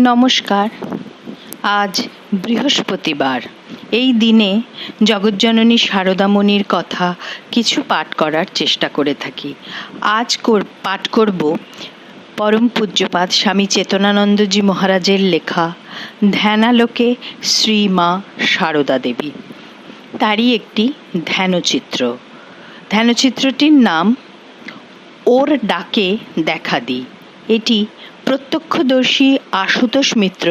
নমস্কার। আজ বৃহস্পতিবার। এই দিনে জগজ্জননী সারদামণির কথা কিছু পাঠ করার চেষ্টা করে থাকি। আজ পাঠ করব পরম পূজ্যপাদ স্বামী চেতনানন্দজি মহারাজের লেখা ধ্যানালোকে শ্রী মা সারদা দেবী, তারই একটি ধ্যানচিত্র। ধ্যানচিত্রটির নাম ওর ডাকে দেখা দিই। এটি প্রত্যক্ষদর্শী আশুতোষ মিত্র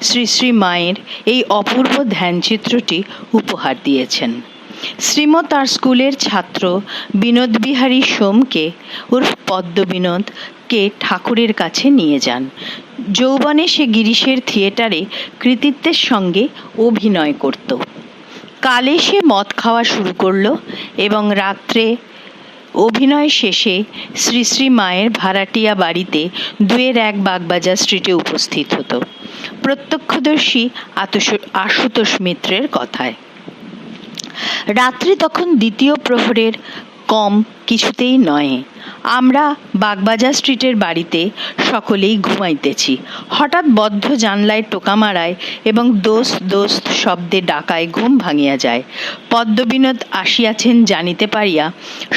শ্রী শ্রী মায়ের এই অপূর্ব ধ্যানচিত্রটি উপহার দিয়েছেন। শ্রীম তার স্কুলের ছাত্র বিনোদবিহারী সোমকে ওরফ পদ্মবিনোদকে ঠাকুরের কাছে নিয়ে যান। যৌবনে সে গিরিশের থিয়েটারে কৃতিত্বের সঙ্গে অভিনয় করত। কালে সে মদ খাওয়া শুরু করল এবং রাত্রে অভিনয় শেষে শ্রী শ্রী মায়ের ভাড়াটিয়া বাড়িতে 2-1 বাগবাজার স্ট্রিটে উপস্থিত হতো। প্রত্যক্ষদর্শী আশুতোষ মিত্রের কথায় রাত্রি তখন দ্বিতীয় প্রহরের কম কিছুতেই নয়। আমরা বাগবাজার স্ট্রিটের বাড়িতে সকলেই ঘুমাইতেছি। হঠাৎ বদ্ধ জানলায় টোকা মারায় এবং দোস্ত দোস্ত শব্দে ডাকায় ঘুম ভাঙিয়া যায়। পদ্মবিনোদ আসিয়াছেন জানিতে পারিয়া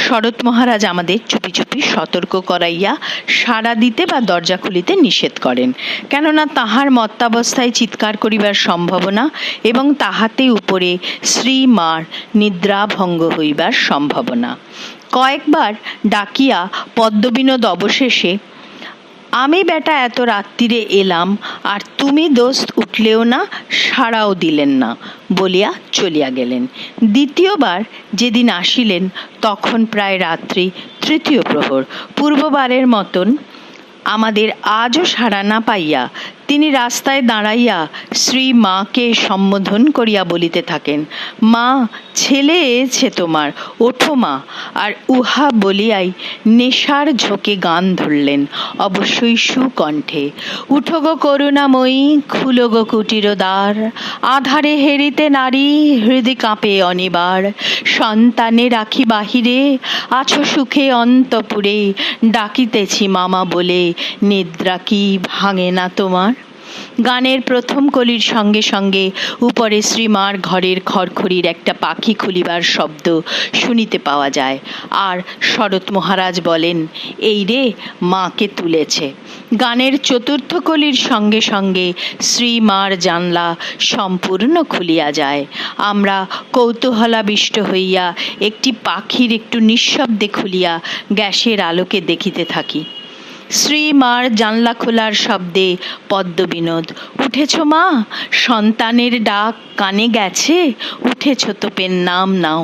শরৎ মহারাজ আমাদের চুপি চুপি সতর্ক করাইয়া সাড়া দিতে বা দরজা খুলিতে নিষেধ করেন, কেননা তাহার মত্তাবস্থায় চিৎকার করিবার সম্ভাবনা এবং তাহাতে উপরে শ্রী মার নিদ্রাভঙ্গ হইবার সম্ভাবনা। কয়েকবার ডাকিয়া পদ্মবিনোদ অবশেষে আমি বেটা এত রাত্রিরে এলাম আর তুমি দোস্ত উঠলেও না, সাড়াও দিলেন না বলিয়া চলিয়া গেলেন। দ্বিতীয়বার যেদিন আসিলেন তখন প্রায় রাত্রি 3য় প্রহর। পূর্ববারের মতন আমাদের আজও সাড়া না পাইয়া তিনি রাস্তায় দাঁড়াইয়া শ্রী মাকে সম্বোধন করিয়া বলিতে থাকেন, মা, ছেলে এসেছে তোমার, ওঠো মা। আর উহা বলিয়াই নেশার ঝোঁকে গান ধরলেন, অবশ্যই সুকণ্ঠে। উঠো গো করুণাময়ী, খুলো গো কুটির দ্বার, আধারে হেরিতে নারী, হৃদি কাঁপে অনিবার। সন্তানে রাখি বাহিরে, আছো সুখে অন্তপুরে, ডাকিতেছি মামা বলে, নিদ্রা কি ভাঙে না তোমার? গানের প্রথম কলির সঙ্গে সঙ্গে উপরে শ্রীমার ঘরের খড়খড়ির একটা পাখি খুলিবার শব্দ শুনিতে পাওয়া যায়। আর শরৎ মহারাজ বলেন, এই রে, মাকে তুলেছে। গানের চতুর্থ কলির সঙ্গে সঙ্গে শ্রীমার জানলা সম্পূর্ণ খুলিয়া যায়। আমরা কৌতূহলাবিষ্ট হইয়া একটি পাখির একটু নিঃশব্দে খুলিয়া গ্যাসের আলোকে দেখিতে থাকি। শ্রীমার জানলা খোলার শব্দে পদ্মবিনোদ, উঠেছ মা, সন্তানের ডাক কানে গেছে, উঠেছ তো পেন নাম নাও,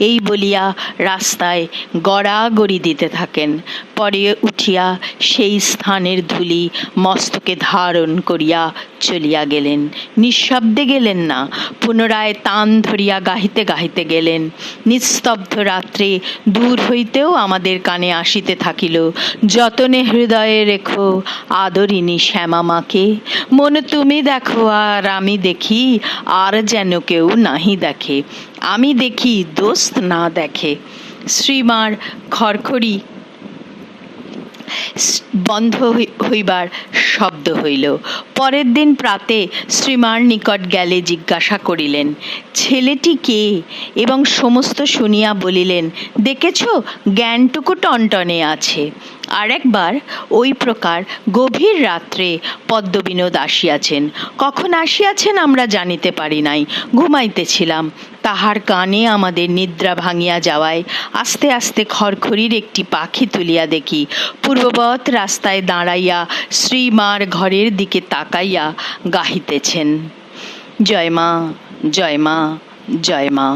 এই বলিয়া রাস্তায় গড়াগড়ি দিতে থাকেন। পরে উঠিয়া সেই স্থানের ধূলি মস্তকে ধারণ করিয়া চলিয়া গেলেন। নিঃশব্দে গেলেন না, পুনরায় তান ধরিয়া গাহিতে গাহিতে গেলেন। নিস্তব্ধ রাত্রে দূর হইতেও আমাদের কানে আসিতে থাকিল, যতনে হৃদয়ে রেখো আদরিনী শ্যামা মাকে, মন তুমি দেখো আর আমি দেখি, আর যেন কেউ নাহি দেখে, আমি দেখি দোস্ত না দেখে। শ্রীমার খড়খড়ি বন্ধ হইবার শব্দ হইল। পরের দিন প্রাতে শ্রীমার নিকট গেলে জিজ্ঞাসা করিলেন, ছেলেটি কে? এবং সমস্ত শুনিয়া বলিলেন, দেখেছ, জ্ঞানটুকু টনটনে আছে। আর একবার ওই প্রকার গভীর রাত্রে পদ্মবিনোদ আসিয়াছেন। কখন আসিয়াছেন আমরা জানিতে পারি নাই, ঘুমাইতেছিলাম। তাহার কানে আমাদের নিদ্রা ভাঙিয়া যাওয়ায় আস্তে আস্তে খড়খড়ির একটি পাখি তুলিয়া দেখি পূর্ববৎ রাস্তায় দাঁড়াইয়া শ্রীমার ঘরের দিকে তাকাইয়া গাহিতেছেন, জয় মা, জয় মা, জয় মা।